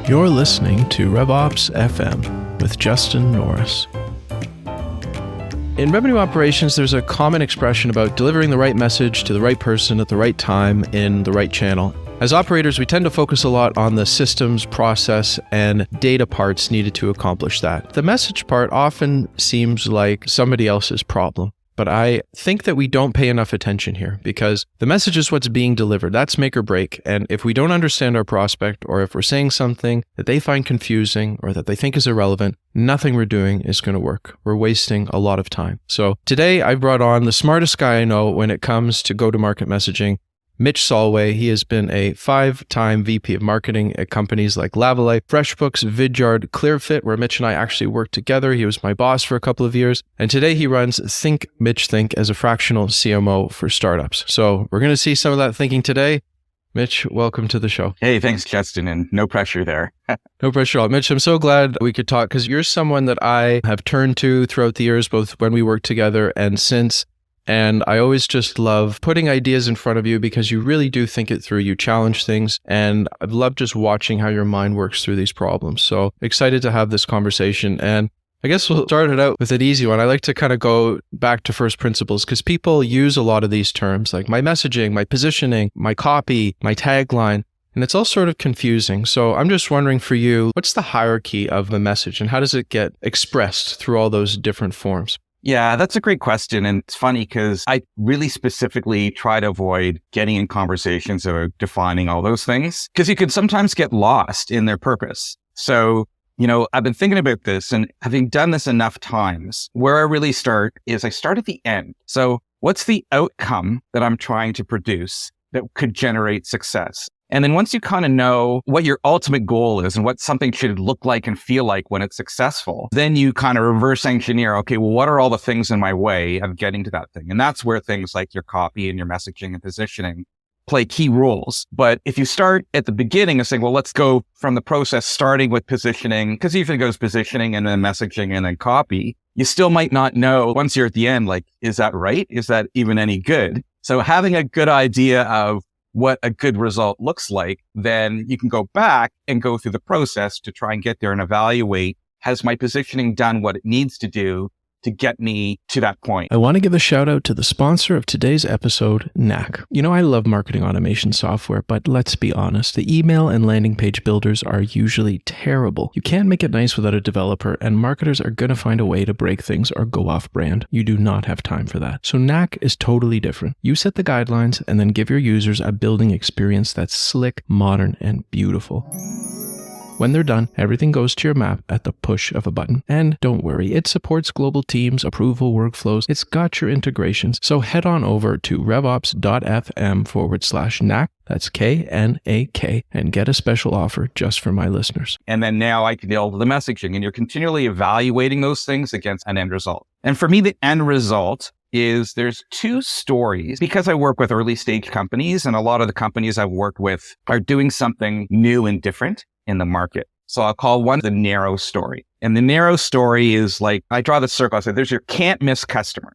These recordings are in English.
You're listening to RevOps FM with Justin Norris. In revenue operations, there's a common expression about delivering the right message to the right person at the right time in the right channel. As operators, we tend to focus a lot on the systems, process, and data parts needed to accomplish that. The message part often seems like somebody else's problem. But I think that we don't pay enough attention here because the message is what's being delivered. That's make or break. And if we don't understand our prospect, or if we're saying something that they find confusing or that they think is irrelevant, nothing we're doing is going to work. We're wasting a lot of time. So today I brought on the smartest guy I know when it comes to go-to-market messaging, Mitch Solway. He has been a 5-time VP of marketing at companies like Lavalife, Freshbooks, Vidyard, Clearfit, where Mitch and I actually worked together. He was my boss for a couple of years. And today he runs Think Mitch Think as a fractional CMO for startups. So we're going to see some of that thinking today. Mitch, welcome to the show. Hey, thanks, Justin, and no pressure there. No pressure at all. Mitch, I'm so glad we could talk because you're someone that I have turned to throughout the years, both when we worked together and since. And I always just love putting ideas in front of you because you really do think it through. You challenge things. And I've loved just watching how your mind works through these problems. So excited to have this conversation. And I guess we'll start it out with an easy one. I like to kind of go back to first principles because people use a lot of these terms like my messaging, my positioning, my copy, my tagline. And it's all sort of confusing. So I'm just wondering for you, what's the hierarchy of the message and how does it get expressed through all those different forms? Yeah, that's a great question. And it's funny because I really specifically try to avoid getting in conversations or defining all those things because you can sometimes get lost in their purpose. So, I've been thinking about this and having done this enough times, where I really start is I start at the end. So what's the outcome that I'm trying to produce that could generate success? And then once you kind of know what your ultimate goal is and what something should look like and feel like when it's successful, then you kind of reverse engineer, okay, well, what are all the things in my way of getting to that thing? And that's where things like your copy and your messaging and positioning play key roles. But if you start at the beginning and saying, well, let's go from the process starting with positioning, because even it goes positioning and then messaging and then copy, you still might not know once you're at the end, like, is that right? Is that even any good? So having a good idea of what a good result looks like, then you can go back and go through the process to try and get there and evaluate, has my positioning done what it needs to do to get me to that point? I want to give a shout out to the sponsor of today's episode, Knack. I love marketing automation software, but let's be honest, the email and landing page builders are usually terrible. You can't make it nice without a developer, and marketers are going to find a way to break things or go off brand. You do not have time for that. So Knack is totally different. You set the guidelines and then give your users a building experience that's slick, modern, and beautiful. When they're done, everything goes to your map at the push of a button. And don't worry, it supports global teams, approval workflows. It's got your integrations. So head on over to revops.fm/knack. That's KNAK, and get a special offer just for my listeners. And then now I can build the messaging, and you're continually evaluating those things against an end result. And for me, the end result is there's two stories because I work with early stage companies, and a lot of the companies I've worked with are doing something new and different in the market. So I'll call one the narrow story. And the narrow story is like, I draw the circle. I say, there's your can't miss customer.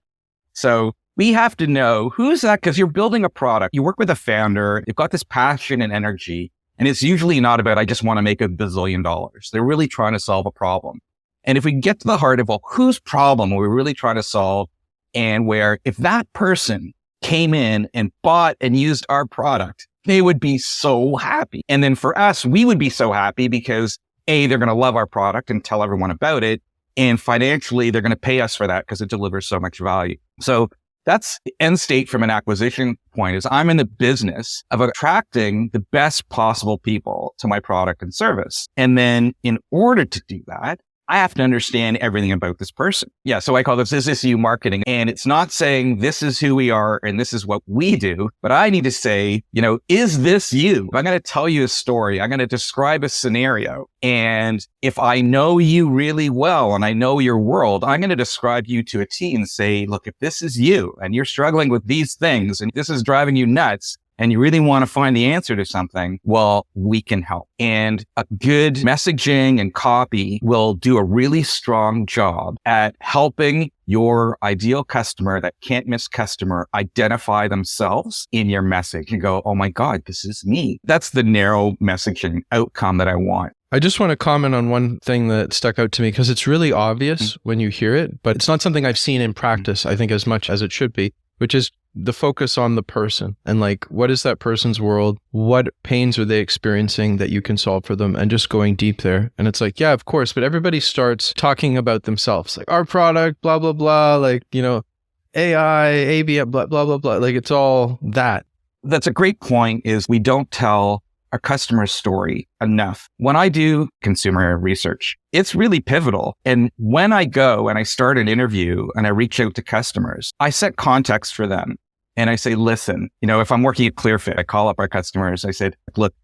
So we have to know who's that, because you're building a product. You work with a founder. You've got this passion and energy. And it's usually not about, I just want to make $1 bazillion. They're really trying to solve a problem. And if we get to the heart of, well, whose problem are we really trying to solve? And where if that person came in and bought and used our product, they would be so happy. And then for us, we would be so happy because A, they're going to love our product and tell everyone about it. And financially, they're going to pay us for that because it delivers so much value. So that's the end state from an acquisition point is I'm in the business of attracting the best possible people to my product and service. And then in order to do that, I have to understand everything about this person. Yeah. So I call this, is this you marketing? And it's not saying this is who we are and this is what we do, but I need to say, is this you? I'm going to tell you a story. I'm going to describe a scenario. And if I know you really well and I know your world, I'm going to describe you to a T and say, look, if this is you and you're struggling with these things and this is driving you nuts, and you really want to find the answer to something, well, we can help. And a good messaging and copy will do a really strong job at helping your ideal customer, that can't miss customer, identify themselves in your message and go, oh my God, this is me. That's the narrow messaging outcome that I want. I just want to comment on one thing that stuck out to me because it's really obvious when you hear it, but it's not something I've seen in practice, I think, as much as it should be, which is the focus on the person and like, what is that person's world? What pains are they experiencing that you can solve for them? And just going deep there. And it's like, yeah, of course, but everybody starts talking about themselves, like our product, blah, blah, blah, like, AI, ABM, blah, blah, blah, blah. Like it's all that. That's a great point is we don't tell our customer's story enough. When I do consumer research, it's really pivotal. And when I go and I start an interview and I reach out to customers, I set context for them. And I say, listen, if I'm working at Clearfit, I call up our customers. I said, look,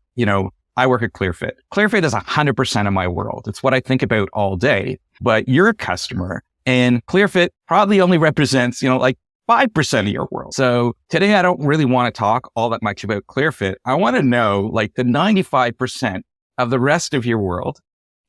I work at Clearfit. Clearfit is 100% of my world. It's what I think about all day, but you're a customer and Clearfit probably only represents, like 5% of your world. So today, I don't really want to talk all that much about Clearfit. I want to know like the 95% of the rest of your world.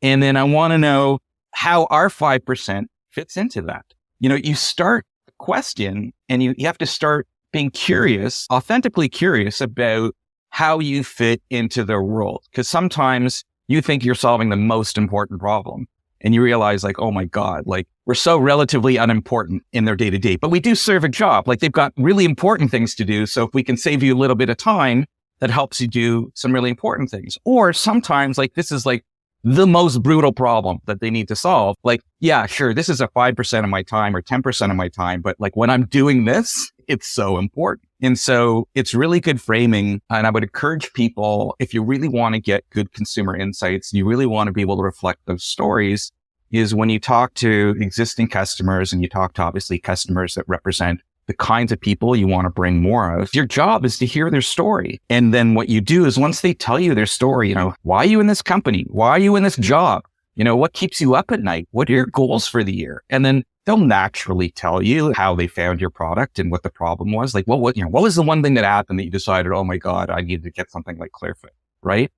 And then I want to know how our 5% fits into that. You start the question and you have to start being curious, authentically curious about how you fit into their world. Because sometimes you think you're solving the most important problem. And you realize like, oh my God, like we're so relatively unimportant in their day to day, but we do serve a job. Like they've got really important things to do. So if we can save you a little bit of time, that helps you do some really important things. Or sometimes like this is like the most brutal problem that they need to solve. Like, yeah, sure, this is a 5% of my time or 10% of my time, but like when I'm doing this, it's so important. And so it's really good framing. And I would encourage people, if you really want to get good consumer insights, and you really want to be able to reflect those stories, is when you talk to existing customers and you talk to obviously customers that represent the kinds of people you want to bring more of, your job is to hear their story. And then what you do is once they tell you their story, why are you in this company? Why are you in this job? What keeps you up at night? What are your goals for the year? And then they'll naturally tell you how they found your product and what the problem was. Like, what was the one thing that happened that you decided, oh my God, I need to get something like Clearfit, right?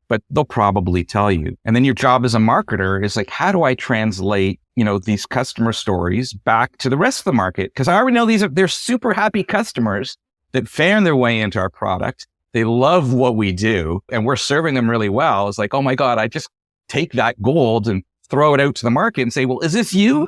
But they'll probably tell you. And then your job as a marketer is like, how do I translate, these customer stories back to the rest of the market? Because I already know they're super happy customers that found their way into our product. They love what we do and we're serving them really well. It's like, oh my God, I just take that gold and throw it out to the market and say, well, is this you?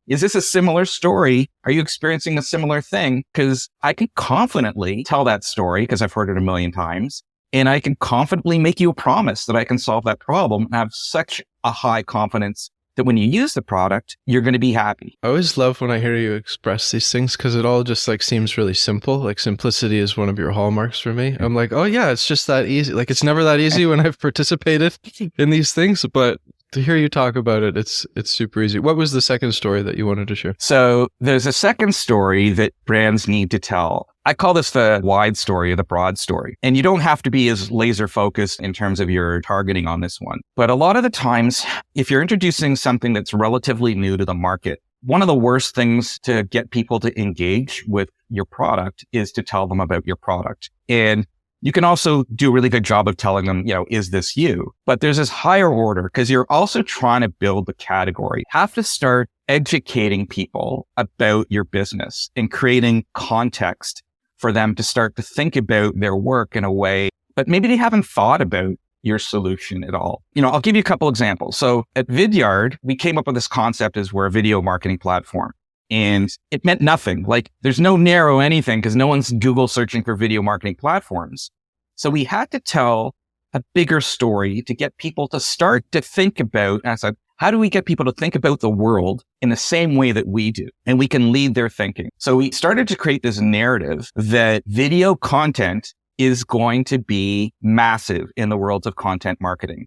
Is this a similar story? Are you experiencing a similar thing? Because I can confidently tell that story because I've heard it a million times. And I can confidently make you a promise that I can solve that problem and have such a high confidence that when you use the product, you're going to be happy. I always love when I hear you express these things because it all just like seems really simple. Like simplicity is one of your hallmarks for me. I'm like, oh yeah, it's just that easy. Like it's never that easy when I've participated in these things, but to hear you talk about it, it's super easy. What was the second story that you wanted to share? So there's a second story that brands need to tell. I call this the wide story or the broad story. And you don't have to be as laser focused in terms of your targeting on this one. But a lot of the times, if you're introducing something that's relatively new to the market, one of the worst things to get people to engage with your product is to tell them about your product. And you can also do a really good job of telling them, is this you? But there's this higher order because you're also trying to build the category. You have to start educating people about your business and creating context for them to start to think about their work in a way, but maybe they haven't thought about your solution at all. I'll give you a couple examples. So at Vidyard, we came up with this concept as we're a video marketing platform. And it meant nothing. Like there's no narrow anything because no one's Google searching for video marketing platforms. So we had to tell a bigger story to get people to start to think about, and I said, how do we get people to think about the world in the same way that we do? And we can lead their thinking. So we started to create this narrative that video content is going to be massive in the world of content marketing.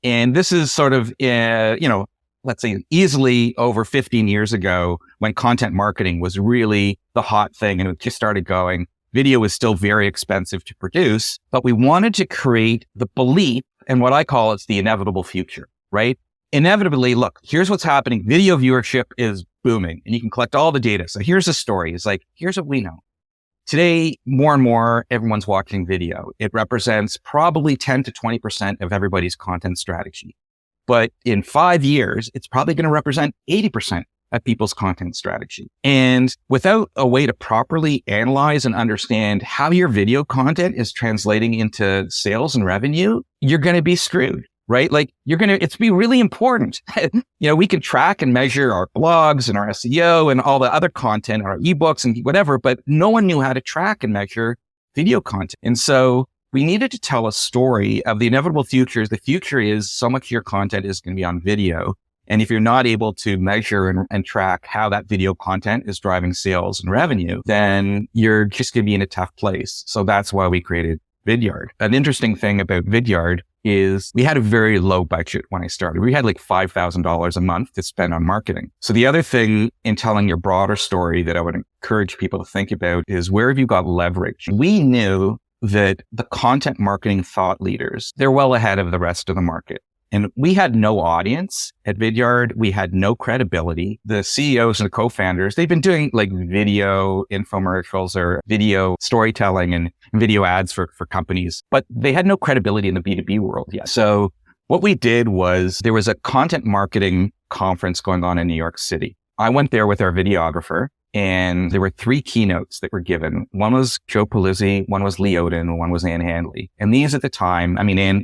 And this is sort of, let's say easily over 15 years ago when content marketing was really the hot thing and it just started going. Video is still very expensive to produce, but we wanted to create the belief and what I call it's the inevitable future, right? Inevitably, look, here's what's happening. Video viewership is booming and you can collect all the data. So here's the story. It's like, here's what we know. Today, more and more, everyone's watching video. It represents probably 10 to 20% of everybody's content strategy. But in 5 years, it's probably going to represent 80% of people's content strategy. And without a way to properly analyze and understand how your video content is translating into sales and revenue, you're going to be screwed, right? Like it's be really important. We can track and measure our blogs and our SEO and all the other content, our ebooks and whatever, but no one knew how to track and measure video content. And so we needed to tell a story of the inevitable futures. The future is so much of your content is going to be on video. And if you're not able to measure and track how that video content is driving sales and revenue, then you're just going to be in a tough place. So that's why we created Vidyard. An interesting thing about Vidyard is we had a very low budget when I started. We had like $5,000 a month to spend on marketing. So the other thing in telling your broader story that I would encourage people to think about is, where have you got leverage? We knew that the content marketing thought leaders, they're well ahead of the rest of the market. And we had no audience at Vidyard. We had no credibility. The CEOs and the co-founders, they've been doing like video infomercials or video storytelling and video ads for companies, but they had no credibility in the B2B world yet. So what we did was, there was a content marketing conference going on in New York City. I went there with our videographer, and there were 3 keynotes that were given. One was Joe Pulizzi, one was Lee Odin, and one was Ann Handley. And these at the time,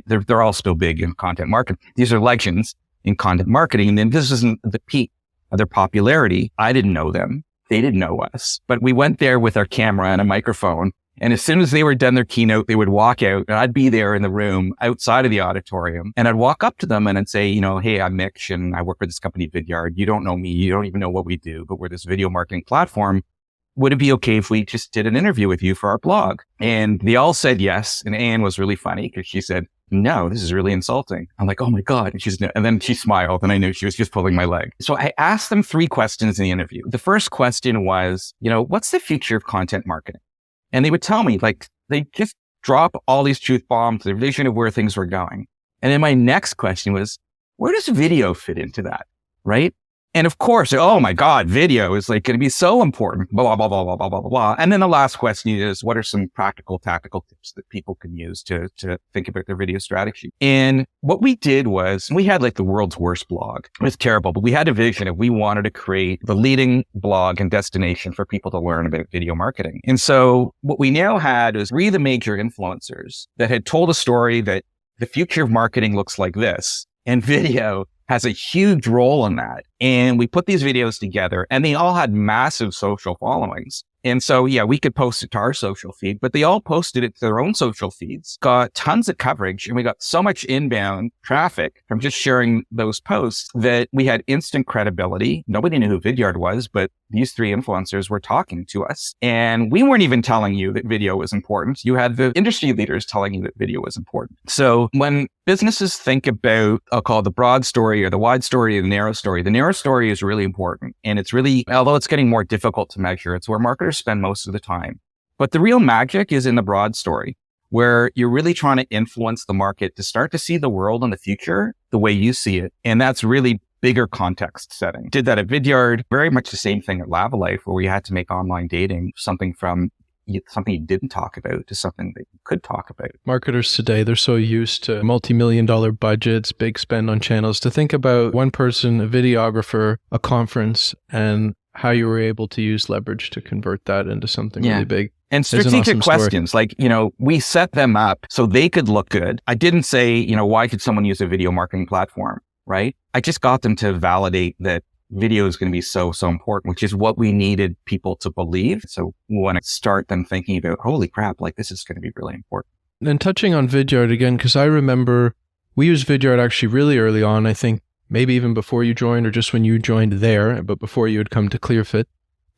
they're all still big in content marketing. These are legends in content marketing. And then this isn't the peak of their popularity. I didn't know them. They didn't know us. But we went there with our camera and a microphone. And as soon as they were done their keynote, they would walk out, and I'd be there in the room outside of the auditorium. And I'd walk up to them and I'd say, hey, I'm Mitch and I work for this company, Vidyard. You don't know me. You don't even know what we do, but we're this video marketing platform. Would it be okay if we just did an interview with you for our blog? And they all said yes. And Anne was really funny because she said, no, this is really insulting. I'm like, oh my God. And then she smiled, and I knew she was just pulling my leg. So I asked them 3 questions in the interview. The first question was, what's the future of content marketing? And they would tell me, like, they just drop all these truth bombs, their vision of where things were going. And then my next question was, where does video fit into that? Right? And of course, oh my God, video is like going to be so important, blah, blah, blah, blah, blah, blah, blah, blah. And then the last question is, what are some practical, tactical tips that people can use to think about their video strategy? And what we did was, we had like the world's worst blog. It was terrible, but we had a vision of, we wanted to create the leading blog and destination for people to learn about video marketing. And so what we now had is 3 of the major influencers that had told a story that the future of marketing looks like this, and video has a huge role in that. And we put these videos together, and they all had massive social followings. And so, yeah, we could post it to our social feed, but they all posted it to their own social feeds, got tons of coverage, and we got so much inbound traffic from just sharing those posts that we had instant credibility. Nobody knew who Vidyard was, but these 3 influencers were talking to us. And we weren't even telling you that video was important. You had the industry leaders telling you that video was important. So when businesses think about, I'll call it the broad story or the wide story or the narrow story is really important. And it's really, although it's getting more difficult to measure, it's where marketers spend most of the time. But the real magic is in the broad story, where you're really trying to influence the market to start to see the world in the future the way you see it. And that's really bigger context setting. Did that at Vidyard, very much the same thing at Lavalife, where we had to make online dating something you didn't talk about to something that you could talk about. Marketers today, they're so used to multi-million-dollar budgets, big spend on channels, to think about one person, a videographer, a conference, and how you were able to use leverage to convert that into something really big. And strategic questions, like, we set them up so they could look good. I didn't say, why could someone use a video marketing platform, right? I just got them to validate that video is going to be so important, which is what we needed people to believe. So we want to start them thinking about, holy crap, like this is going to be really important. And touching on Vidyard again, because I remember we used Vidyard actually really early on, I think maybe even before you joined or just when you joined there, but before you had come to Clearfit.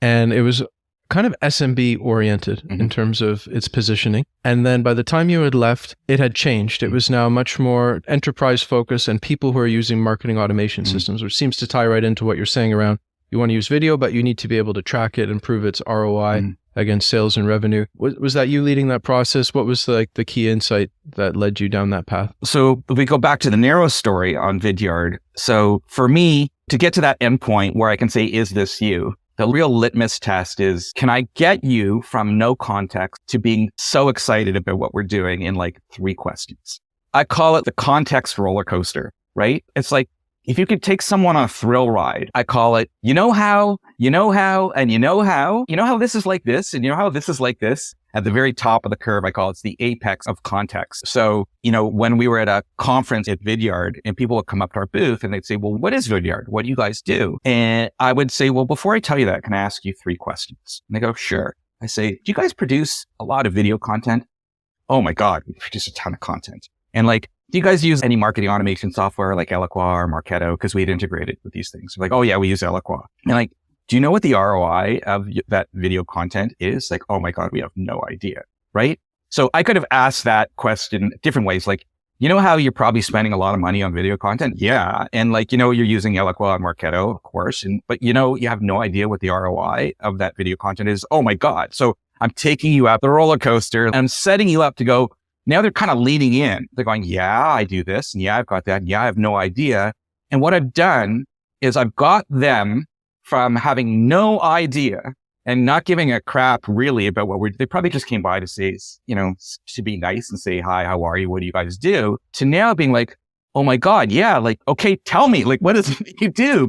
And it was kind of SMB oriented in terms of its positioning. And then by the time you had left, it had changed. It was now much more enterprise focused and people who are using marketing automation systems, which seems to tie right into what you're saying around, you want to use video, but you need to be able to track it and prove its ROI against sales and revenue. Was that you leading that process? What was the key insight that led you down that path? So if we go back to the narrow story on Vidyard. So for me, to get to that endpoint where I can say, is this you? The real litmus test is, can I get you from no context to being so excited about what we're doing in like 3 questions? I call it the context roller coaster, right? It's like, if you could take someone on a thrill ride, I call it, you know how, and you know how this is like this, and you know how this is like this. At the very top of the curve, I call it the apex of context. So, when we were at a conference at Vidyard and people would come up to our booth and they'd say, well, what is Vidyard? What do you guys do? And I would say, well, before I tell you that, can I ask you 3 questions? And they go, sure. I say, do you guys produce a lot of video content? Oh my God, we produce a ton of content. And like, do you guys use any marketing automation software like Eloqua or Marketo? Because we had integrated with these things. Like, oh yeah, we use Eloqua. And like, do you know what the ROI of that video content is? Like, oh my God, we have no idea, right? So I could have asked that question different ways. Like, you know how you're probably spending a lot of money on video content? Yeah. And like, you're using Eloqua and Marketo, of course. But you have no idea what the ROI of that video content is. Oh my God. So I'm taking you up the roller coaster and I'm setting you up to go. Now they're kind of leaning in. They're going, yeah, I do this. And yeah, I've got that. And yeah, I have no idea. And what I've done is I've got them from having no idea and not giving a crap really about what they probably just came by to say, to be nice and say, hi, how are you? What do you guys do? To now being like, oh my God, yeah, like, okay, tell me, like, what is it you do?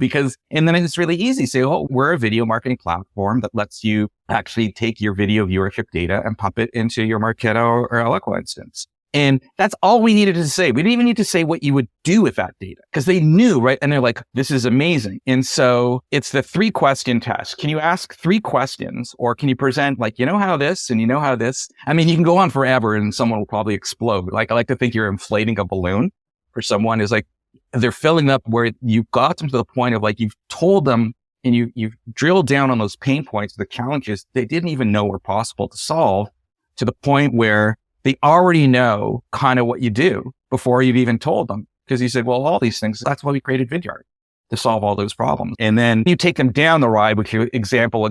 And then it's really easy. Say, oh, we're a video marketing platform that lets you actually take your video viewership data and pump it into your Marketo or Eloqua instance. And that's all we needed to say. We didn't even need to say what you would do with that data because they knew, right? And they're like, this is amazing. And so it's the 3-question test. Can you ask 3 questions or can you present like, how this and you know how this? I mean, you can go on forever and someone will probably explode. Like, I like to think you're inflating a balloon for someone is like, they're filling up where you've got them to the point of like, you've told them and you've drilled down on those pain points, the challenges they didn't even know were possible to solve to the point where they already know kind of what you do before you've even told them. Because you said, well, all these things, that's why we created Vidyard, to solve all those problems. And then you take them down the ride with your example,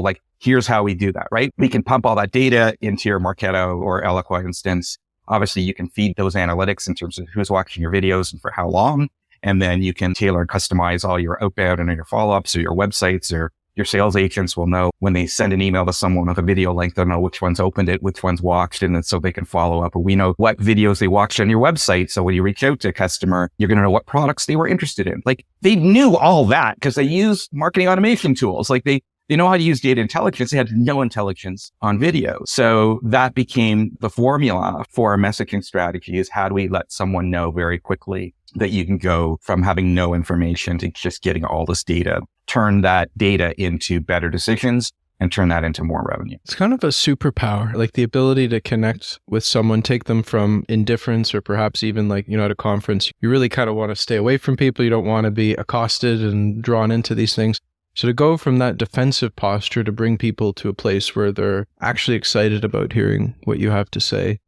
like, here's how we do that, right? We can pump all that data into your Marketo or Eloqua instance. Obviously, you can feed those analytics in terms of who's watching your videos and for how long. And then you can tailor and customize all your outbound and your follow-ups or your websites, or your sales agents will know when they send an email to someone with a video link, they'll know which one's opened it, which one's watched, and then so they can follow up. Or we know what videos they watched on your website. So when you reach out to a customer, you're going to know what products they were interested in. Like, they knew all that because they use marketing automation tools. Like they know how to use data intelligence. They had no intelligence on video. So that became the formula for a messaging strategy, is how do we let someone know very quickly that you can go from having no information to just getting all this data, turn that data into better decisions and turn that into more revenue. It's kind of a superpower, like the ability to connect with someone, take them from indifference or perhaps even like, at a conference, you really kind of want to stay away from people. You don't want to be accosted and drawn into these things. So to go from that defensive posture to bring people to a place where they're actually excited about hearing what you have to say,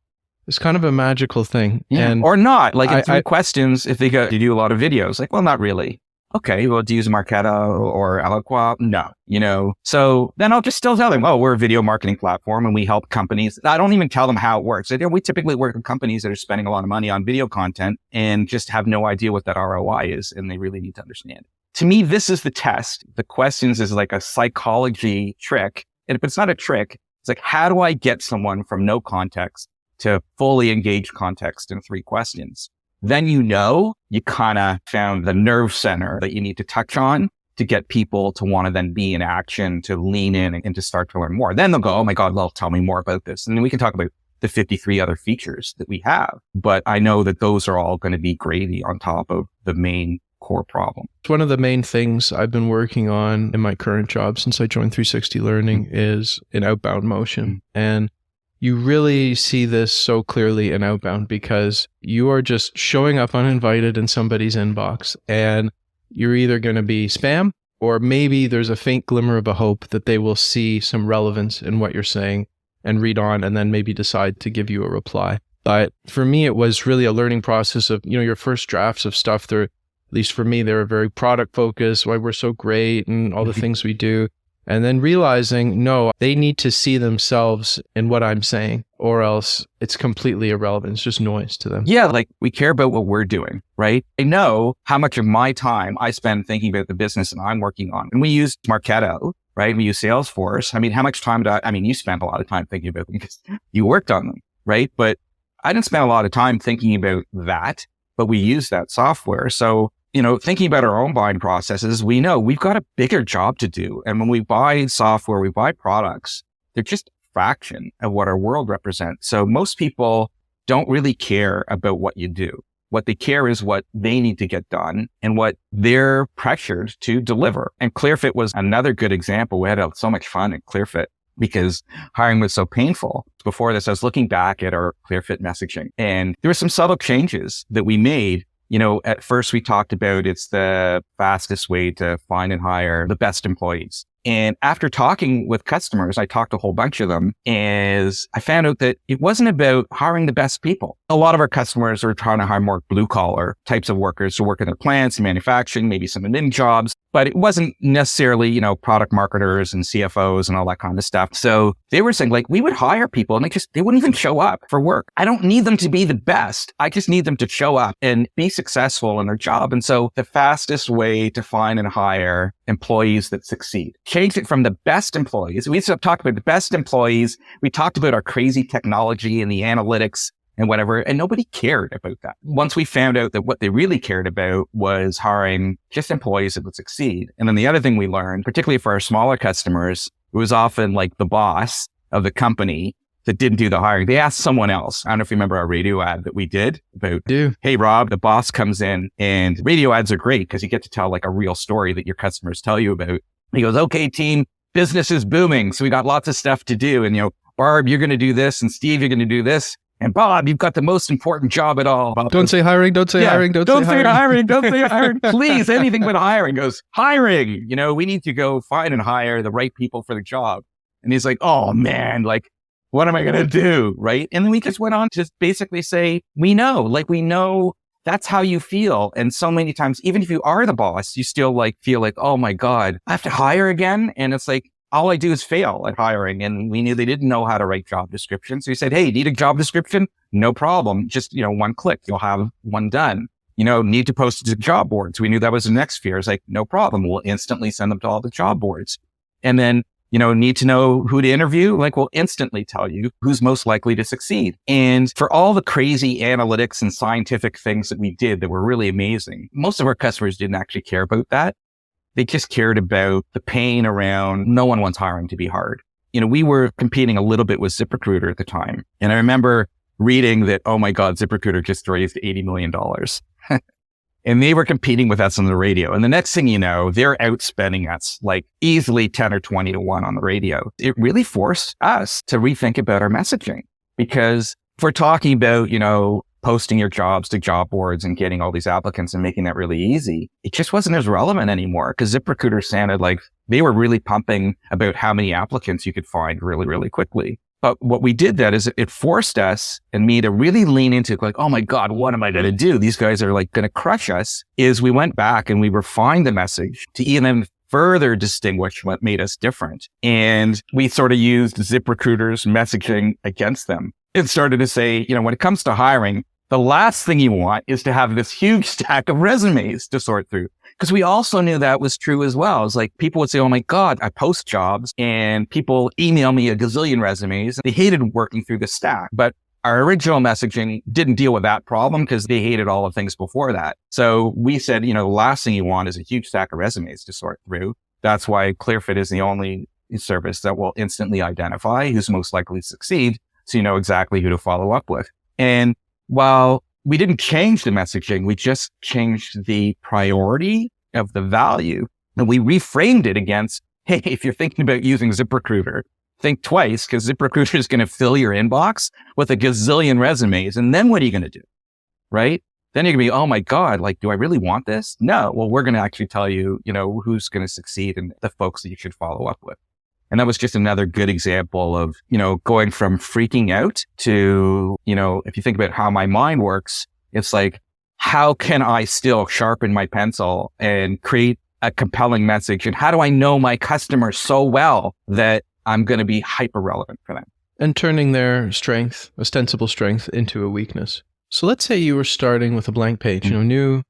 it's kind of a magical thing. Yeah. And or not. Like, in 3 questions, if they go, do you do a lot of videos? Like, well, not really. Okay, well, do you use Marketo or Eloqua? No, So then I'll just still tell them, oh, we're a video marketing platform and we help companies. I don't even tell them how it works. We typically work with companies that are spending a lot of money on video content and just have no idea what that ROI is. And they really need to understand. To me, this is the test. The questions is like a psychology trick. But it's not a trick. It's like, how do I get someone from no context to fully engaged context in 3 questions? Then you kind of found the nerve center that you need to touch on to get people to want to then be in action, to lean in and to start to learn more. Then they'll go, oh my God, well, tell me more about this. And then we can talk about the 53 other features that we have. But I know that those are all going to be gravy on top of the main core problem. It's one of the main things I've been working on in my current job since I joined 360 Learning is an outbound motion. And you really see this so clearly in outbound because you are just showing up uninvited in somebody's inbox and you're either going to be spam or maybe there's a faint glimmer of a hope that they will see some relevance in what you're saying and read on and then maybe decide to give you a reply. But for me, it was really a learning process of, your first drafts of stuff. They're, at least for me, they were very product focused, why we're so great and all the things we do. And then realizing, no, they need to see themselves in what I'm saying, or else it's completely irrelevant. It's just noise to them. Yeah, like we care about what we're doing, right? I know how much of my time I spend thinking about the business that I'm working on. And we use Marketo, right? We use Salesforce. I mean, how much time you spent a lot of time thinking about them because you worked on them, right? But I didn't spend a lot of time thinking about that, but we use that software. So, thinking about our own buying processes, we know we've got a bigger job to do. And when we buy software, we buy products, they're just a fraction of what our world represents. So most people don't really care about what you do. What they care is what they need to get done and what they're pressured to deliver. And Clearfit was another good example. We had so much fun at Clearfit because hiring was so painful. Before this, I was looking back at our Clearfit messaging, and there were some subtle changes that we made. At first we talked about it's the fastest way to find and hire the best employees. And after talking with customers, I talked to a whole bunch of them, is I found out that it wasn't about hiring the best people. A lot of our customers are trying to hire more blue collar types of workers to work in their plants and manufacturing, maybe some admin jobs, but it wasn't necessarily, product marketers and CFOs and all that kind of stuff. So they were saying we would hire people and they wouldn't even show up for work. I don't need them to be the best. I just need them to show up and be successful in their job. And so the fastest way to find and hire employees that succeed, changed it from the best employees. We used to talk about the best employees. We talked about our crazy technology and the analytics and whatever, and nobody cared about that. Once we found out that what they really cared about was hiring just employees that would succeed. And then the other thing we learned, particularly for our smaller customers, it was often the boss of the company that didn't do the hiring. They asked someone else. I don't know if you remember our radio ad that we did about, hey, Rob, the boss comes in, and radio ads are great because you get to tell a real story that your customers tell you about. He goes, okay, team, business is booming. So we got lots of stuff to do. And, Barb, you're going to do this. And Steve, you're going to do this. And Bob, you've got the most important job at all. Don't say hiring. Don't say hiring. Don't say hiring. Don't say hiring. Please, anything but hiring. Goes, hiring. We need to go find and hire the right people for the job. And he's like, oh, man, what am I going to do? Right. And then we just went on to basically say, we know that's how you feel. And so many times, even if you are the boss, you still feel oh my God, I have to hire again. And it's all I do is fail at hiring. And we knew they didn't know how to write job descriptions. So we said, hey, need a job description? No problem. Just, one click, you'll have one done. Need to post it to job boards. We knew that was the next fear. It's no problem. We'll instantly send them to all the job boards. And then, need to know who to interview? We'll instantly tell you who's most likely to succeed. And for all the crazy analytics and scientific things that we did that were really amazing, most of our customers didn't actually care about that. They just cared about the pain around no one wants hiring to be hard. We were competing a little bit with ZipRecruiter at the time. And I remember reading that, oh my God, ZipRecruiter just raised $80 million. And they were competing with us on the radio. And the next thing you know, they're outspending us easily 10 or 20 to 1 on the radio. It really forced us to rethink about our messaging, because if we're talking about, posting your jobs to job boards and getting all these applicants and making that really easy, it just wasn't as relevant anymore, because ZipRecruiter sounded like they were really pumping about how many applicants you could find really, really quickly. But what we did that is it forced us and me to really lean into oh my God, what am I going to do? These guys are going to crush us. Is we went back and we refined the message to even further distinguish what made us different. And we sort of used ZipRecruiter's messaging against them and started to say, when it comes to hiring, the last thing you want is to have this huge stack of resumes to sort through. Because we also knew that was true as well. It's people would say, oh my God, I post jobs and people email me a gazillion resumes. They hated working through the stack. But our original messaging didn't deal with that problem because they hated all the things before that. So we said, the last thing you want is a huge stack of resumes to sort through. That's why Clearfit is the only service that will instantly identify who's most likely to succeed, so you know exactly who to follow up with. And while we didn't change the messaging, we just changed the priority of the value, and we reframed it against, hey, if you're thinking about using ZipRecruiter, think twice, because ZipRecruiter is going to fill your inbox with a gazillion resumes. And then what are you going to do? Right? Then you're going to be, oh my God, do I really want this? No. Well, we're going to actually tell you, who's going to succeed and the folks that you should follow up with. And that was just another good example of, going from freaking out to, if you think about how my mind works, it's how can I still sharpen my pencil and create a compelling message? And how do I know my customers so well that I'm going to be hyper relevant for them? And turning their strength, ostensible strength, into a weakness. So let's say you were starting with a blank page, new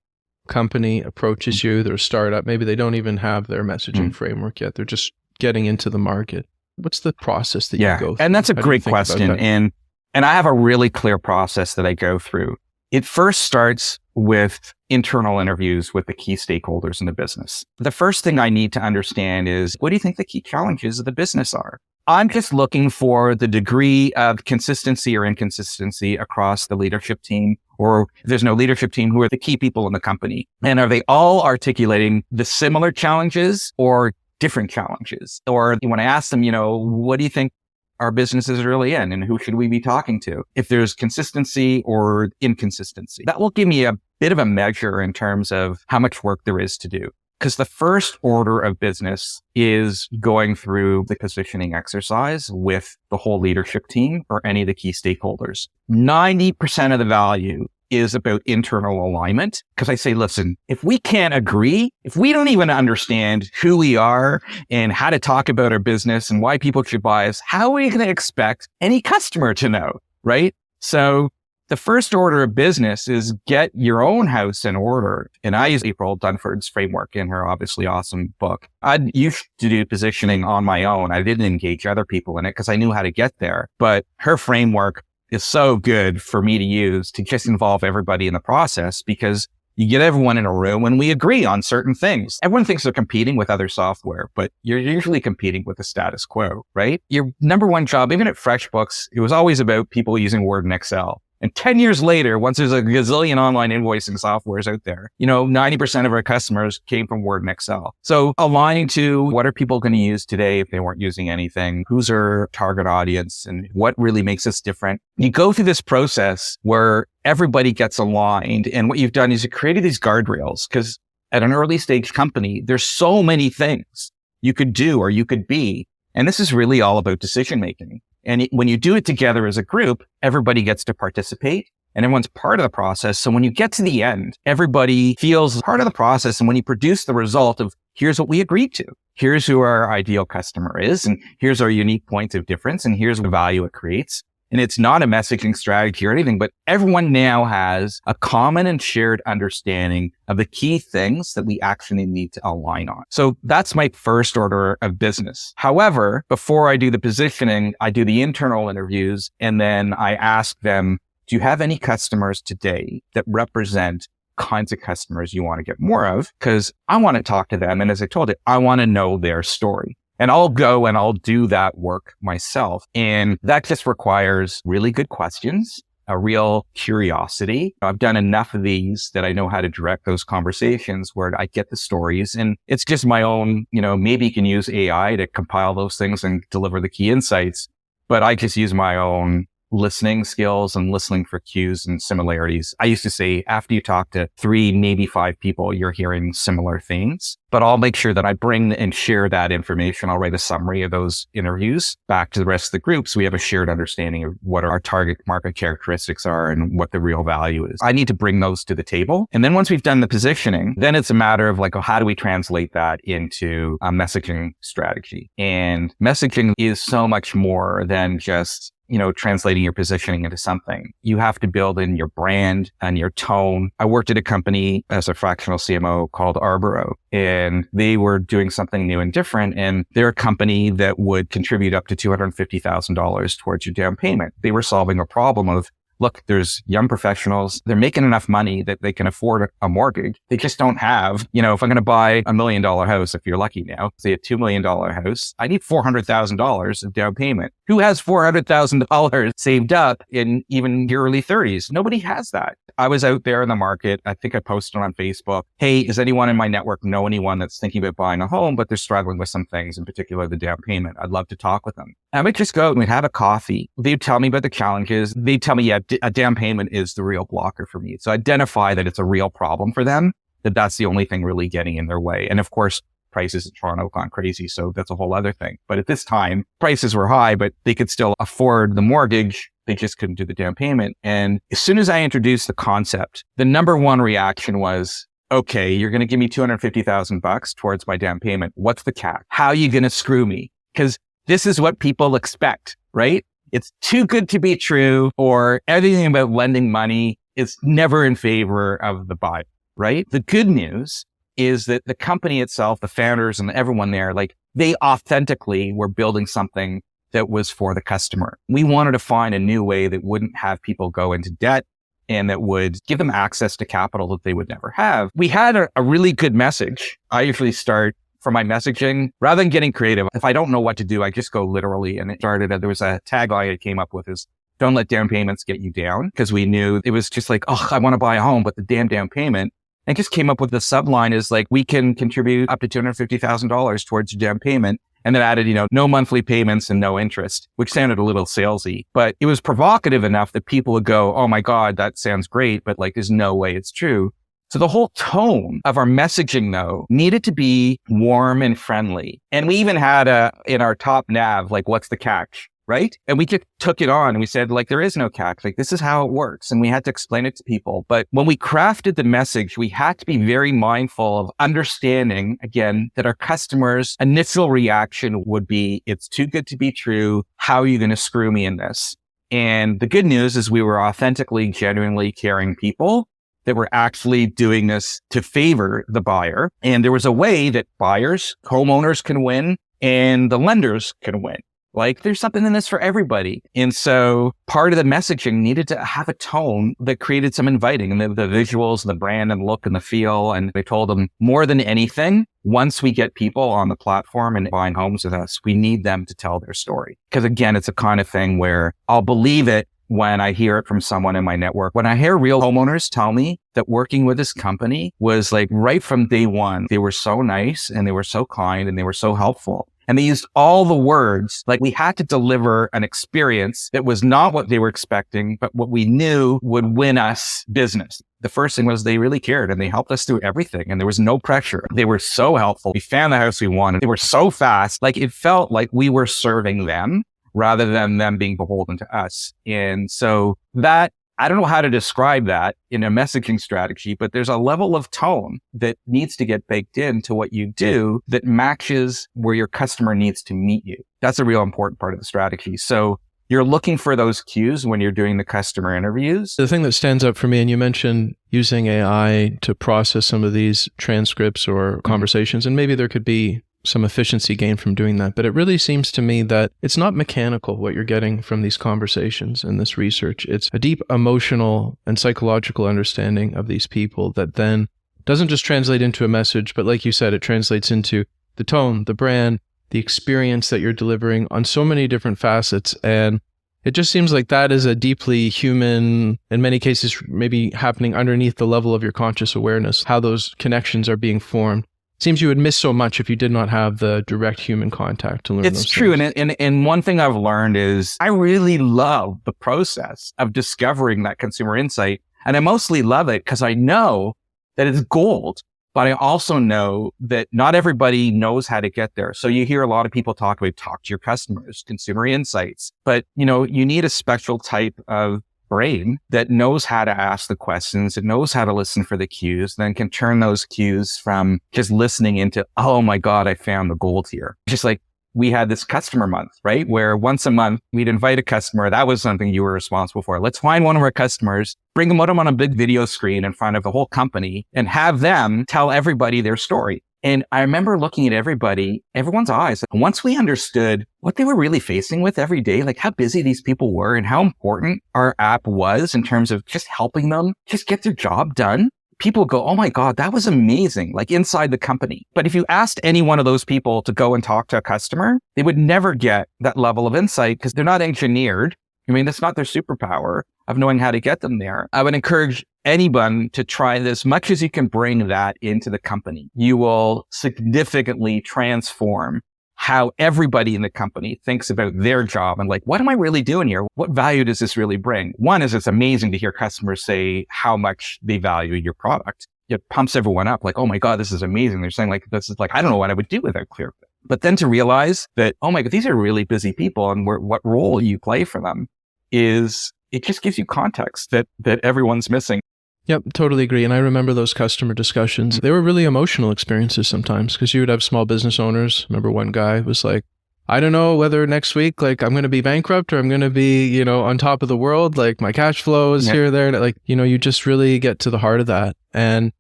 company approaches you, they're a startup, maybe they don't even have their messaging framework yet. They're just getting into the market. What's the process that you go through? And that's a great question. And I have a really clear process that I go through. It first starts with internal interviews with the key stakeholders in the business. The first thing I need to understand is, what do you think the key challenges of the business are? I'm just looking for the degree of consistency or inconsistency across the leadership team, or if there's no leadership team, who are the key people in the company? And are they all articulating the similar challenges or different challenges? Or when I ask them, what do you think our business is really in, and who should we be talking to? If there's consistency or inconsistency, that will give me a bit of a measure in terms of how much work there is to do. Because the first order of business is going through the positioning exercise with the whole leadership team or any of the key stakeholders. 90% of the value is about internal alignment. Because I say, listen, if we can't agree, if we don't even understand who we are and how to talk about our business and why people should buy us, how are we going to expect any customer to know, right? So the first order of business is get your own house in order. And I use April Dunford's framework in her obviously awesome book. I used to do positioning on my own. I didn't engage other people in it because I knew how to get there. But her framework is so good for me to use to just involve everybody in the process, because you get everyone in a room and we agree on certain things. Everyone thinks they're competing with other software, but you're usually competing with the status quo, right? Your number one job, even at Freshbooks, it was always about people using Word and Excel. And 10 years later, once there's a gazillion online invoicing softwares out there, 90% of our customers came from Word and Excel. So aligning to what are people going to use today if they weren't using anything? Who's our target audience and what really makes us different? You go through this process where everybody gets aligned. And what you've done is you created these guardrails, because at an early stage company, there's so many things you could do or you could be. And this is really all about decision making. And when you do it together as a group, everybody gets to participate and everyone's part of the process. So when you get to the end, everybody feels part of the process. And when you produce the result of, here's what we agreed to, here's who our ideal customer is, and here's our unique points of difference, and here's the value it creates. And it's not a messaging strategy or anything, but everyone now has a common and shared understanding of the key things that we actually need to align on. So that's my first order of business. However, before I do the positioning, I do the internal interviews, and then I ask them, do you have any customers today that represent kinds of customers you want to get more of? Because I want to talk to them. And as I told you, I want to know their story. And I'll go and I'll do that work myself. And that just requires really good questions, a real curiosity. I've done enough of these that I know how to direct those conversations where I get the stories. And it's just my own, maybe you can use AI to compile those things and deliver the key insights. But I just use my own listening skills and listening for cues and similarities. I used to say, after you talk to 3, maybe 5 people, you're hearing similar things. But I'll make sure that I bring and share that information. I'll write a summary of those interviews back to the rest of the group, so we have a shared understanding of what our target market characteristics are and what the real value is. I need to bring those to the table. And then once we've done the positioning, then it's a matter of how do we translate that into a messaging strategy? And messaging is so much more than just translating your positioning into something. You have to build in your brand and your tone. I worked at a company as a fractional CMO called Arboro, and they were doing something new and different. And they're a company that would contribute up to $250,000 towards your down payment. They were solving a problem of, look, there's young professionals. They're making enough money that they can afford a mortgage. They just don't have, if I'm going to buy $1 million house, if you're lucky now, say a $2 million house, I need $400,000 of down payment. Who has $400,000 saved up in even your early 30s? Nobody has that. I was out there in the market. I think I posted on Facebook, hey, does anyone in my network know anyone that's thinking about buying a home, but they're struggling with some things, in particular the down payment? I'd love to talk with them. I would just go and we'd have a coffee. They'd tell me about the challenges. They'd tell me, a down payment is the real blocker for me. So identify that it's a real problem for them, that's the only thing really getting in their way. And of course, prices in Toronto have gone crazy. So that's a whole other thing. But at this time, prices were high, but they could still afford the mortgage. They just couldn't do the down payment. And as soon as I introduced the concept, the number one reaction was, okay, you're going to give me $250,000 towards my down payment. What's the CAC? How are you going to screw me? Because this is what people expect, right? It's too good to be true, or everything about lending money is never in favor of the buyer, right? The good news is that the company itself, the founders and everyone there, like they authentically were building something that was for the customer. We wanted to find a new way that wouldn't have people go into debt and that would give them access to capital that they would never have. We had a really good message. I usually start for my messaging, rather than getting creative. If I don't know what to do, I just go literally. And there was a tagline I came up with is, don't let down payments get you down. Because we knew it was just like, oh, I want to buy a home, but the damn down payment. And just came up with the subline is like, we can contribute up to $250,000 towards your down payment. And then added, no monthly payments and no interest, which sounded a little salesy, but it was provocative enough that people would go, oh my God, that sounds great, but like, there's no way it's true. So the whole tone of our messaging, though, needed to be warm and friendly. And we even had in our top nav, like, what's the catch? Right? And we just took it on and we said, like, there is no CAC. Like, this is how it works. And we had to explain it to people. But when we crafted the message, we had to be very mindful of understanding, again, that our customers' initial reaction would be, it's too good to be true. How are you going to screw me in this? And the good news is we were authentically, genuinely caring people that were actually doing this to favor the buyer. And there was a way that buyers, homeowners can win and the lenders can win. Like, there's something in this for everybody. And so part of the messaging needed to have a tone that created some inviting, and the visuals, the brand and look and the feel. And they told them, more than anything, once we get people on the platform and buying homes with us, we need them to tell their story. Because again, it's a kind of thing where I'll believe it when I hear it from someone in my network. When I hear real homeowners tell me that working with this company was like right from day one, they were so nice and they were so kind and they were so helpful. And they used all the words, like we had to deliver an experience that was not what they were expecting, but what we knew would win us business. The first thing was they really cared and they helped us through everything. And there was no pressure. They were so helpful. We found the house we wanted. They were so fast. Like it felt like we were serving them rather than them being beholden to us. And so that, I don't know how to describe that in a messaging strategy, but there's a level of tone that needs to get baked into what you do that matches where your customer needs to meet you. That's a real important part of the strategy. So you're looking for those cues when you're doing the customer interviews. The thing that stands out for me, and you mentioned using AI to process some of these transcripts or conversations, and maybe there could be some efficiency gain from doing that. But it really seems to me that it's not mechanical what you're getting from these conversations and this research. It's a deep emotional and psychological understanding of these people that then doesn't just translate into a message, but like you said, it translates into the tone, the brand, the experience that you're delivering on so many different facets. And it just seems like that is a deeply human, in many cases, maybe happening underneath the level of your conscious awareness, how those connections are being formed. Seems you would miss so much if you did not have the direct human contact to learn those It's true. things. And one thing I've learned is I really love the process of discovering that consumer insight. And I mostly love it because I know that it's gold, but I also know that not everybody knows how to get there. So you hear a lot of people talk to your customers, consumer insights, but you need a special type of brain that knows how to ask the questions, that knows how to listen for the cues, then can turn those cues from just listening into, oh my God, I found the gold here. Just like we had this customer month, right? Where once a month we'd invite a customer. That was something you were responsible for. Let's find one of our customers, bring them on a big video screen in front of the whole company and have them tell everybody their story. And I remember looking at everyone's eyes. Once we understood what they were really facing with every day, like how busy these people were and how important our app was in terms of just helping them just get their job done, people go, oh my God, that was amazing, like inside the company. But if you asked any one of those people to go and talk to a customer, they would never get that level of insight because they're not engineered. I mean, that's not their superpower of knowing how to get them there. I would encourage anyone to try this much as you can bring that into the company. You will significantly transform how everybody in the company thinks about their job and like, what am I really doing here? What value does this really bring? One is it's amazing to hear customers say how much they value your product. It pumps everyone up like, oh my God, this is amazing. They're saying like, this is like, I don't know what I would do without Clearfit. But then to realize that, oh my God, these are really busy people and what role you play for them it just gives you context that everyone's missing. Yep, totally agree. And I remember those customer discussions. They were really emotional experiences sometimes because you would have small business owners. Remember one guy was like, I don't know whether next week, like I'm going to be bankrupt or I'm going to be, on top of the world. Like my cash flow is here, there. Like, you just really get to the heart of that. And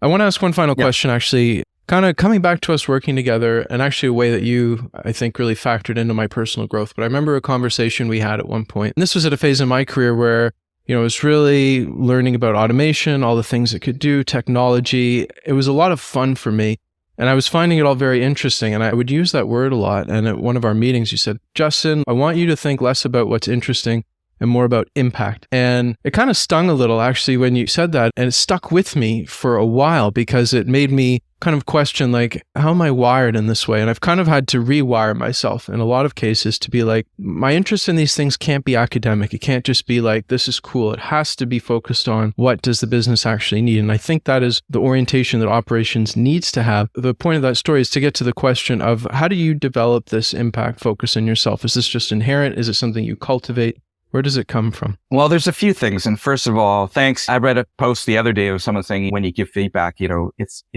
I want to ask one final question, actually, kind of coming back to us working together and actually a way that you, I think, really factored into my personal growth. But I remember a conversation we had at one point, and this was at a phase in my career where I was really learning about automation, all the things it could do, technology. It was a lot of fun for me. And I was finding it all very interesting. And I would use that word a lot. And at one of our meetings, you said, Justin, I want you to think less about what's interesting and more about impact. And it kind of stung a little, actually, when you said that. And it stuck with me for a while because it made me kind of question, like, how am I wired in this way? And I've kind of had to rewire myself in a lot of cases to be like, my interest in these things can't be academic. It can't just be like, this is cool. It has to be focused on what does the business actually need? And I think that is the orientation that operations needs to have. The point of that story is to get to the question of how do you develop this impact focus in yourself? Is this just inherent? Is it something you cultivate? Where does it come from? Well, there's a few things. And first of all, thanks. I read a post the other day of someone saying when you give feedback, it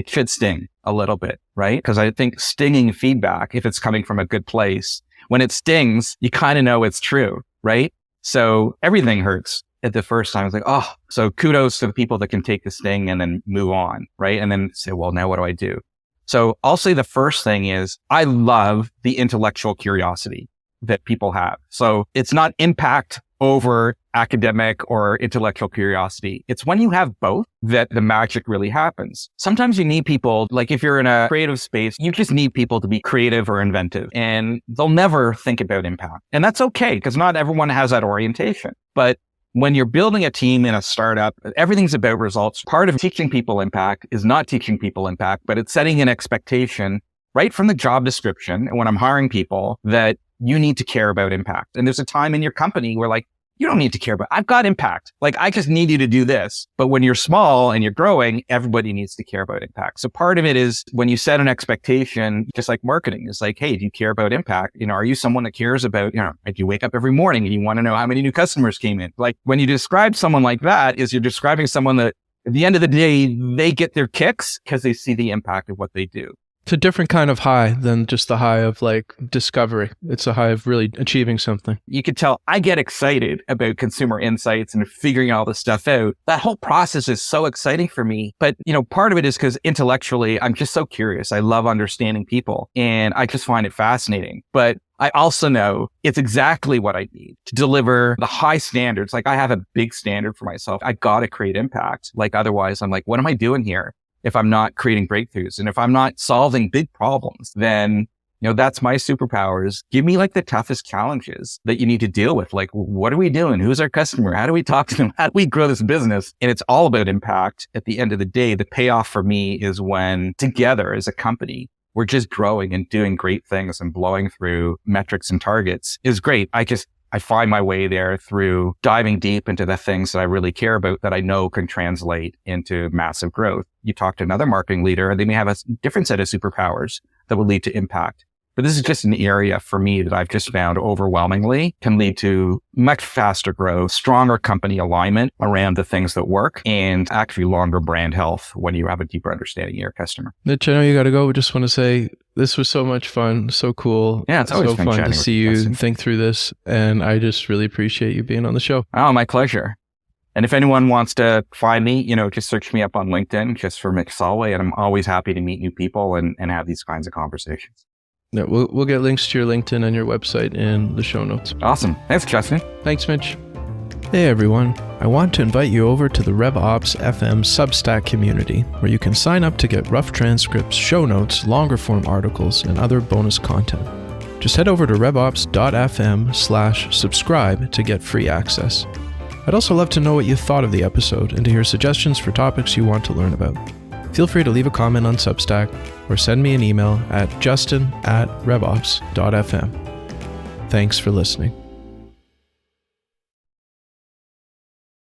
should sting a little bit, right? Because I think stinging feedback, if it's coming from a good place, when it stings, you kind of know it's true, right? So everything hurts at the first time. It's like, oh, so kudos to the people that can take the sting and then move on, right? And then say, well, now what do I do? So I'll say the first thing is I love the intellectual curiosity that people have. So it's not impact over academic or intellectual curiosity. It's when you have both that the magic really happens. Sometimes you need people, like if you're in a creative space, you just need people to be creative or inventive, and they'll never think about impact. And that's okay, because not everyone has that orientation. But when you're building a team in a startup, everything's about results. Part of teaching people impact is not teaching people impact, but it's setting an expectation right from the job description. And when I'm hiring people, that you need to care about impact. And there's a time in your company where like, you don't need to care about, I've got impact. Like, I just need you to do this. But when you're small and you're growing, everybody needs to care about impact. So part of it is when you set an expectation, just like marketing, is like, hey, do you care about impact? Are you someone that cares about, if you wake up every morning and you want to know how many new customers came in? Like when you describe someone like that, is you're describing someone that at the end of the day, they get their kicks because they see the impact of what they do. It's a different kind of high than just the high of like discovery. It's a high of really achieving something. You could tell I get excited about consumer insights and figuring all this stuff out. That whole process is so exciting for me. But, part of it is because intellectually, I'm just so curious. I love understanding people and I just find it fascinating. But I also know it's exactly what I need to deliver the high standards. Like I have a big standard for myself. I got to create impact. Like otherwise I'm like, what am I doing here? If I'm not creating breakthroughs and if I'm not solving big problems, then, that's my superpowers. Give me like the toughest challenges that you need to deal with. Like, what are we doing? Who's our customer? How do we talk to them? How do we grow this business? And it's all about impact. At the end of the day, the payoff for me is when together as a company, we're just growing and doing great things and blowing through metrics and targets is great. I find my way there through diving deep into the things that I really care about that I know can translate into massive growth. You talk to another marketing leader and they may have a different set of superpowers that will lead to impact. But this is just an area for me that I've just found overwhelmingly can lead to much faster growth, stronger company alignment around the things that work, and actually longer brand health when you have a deeper understanding of your customer. Mitch, I know you got to go. We just want to say this was so much fun, so cool. Yeah, it's always so fun to see you think through this. And I just really appreciate you being on the show. Oh, my pleasure. And if anyone wants to find me, just search me up on LinkedIn just for Mitch Solway. And I'm always happy to meet new people and have these kinds of conversations. Yeah, we'll get links to your LinkedIn and your website in the show notes. Awesome. Thanks, Justin. Thanks, Mitch. Hey, everyone. I want to invite you over to the RevOps FM Substack community, where you can sign up to get rough transcripts, show notes, longer form articles, and other bonus content. Just head over to revops.fm/subscribe to get free access. I'd also love to know what you thought of the episode and to hear suggestions for topics you want to learn about. Feel free to leave a comment on Substack or send me an email at justin@revops.fm. Thanks for listening.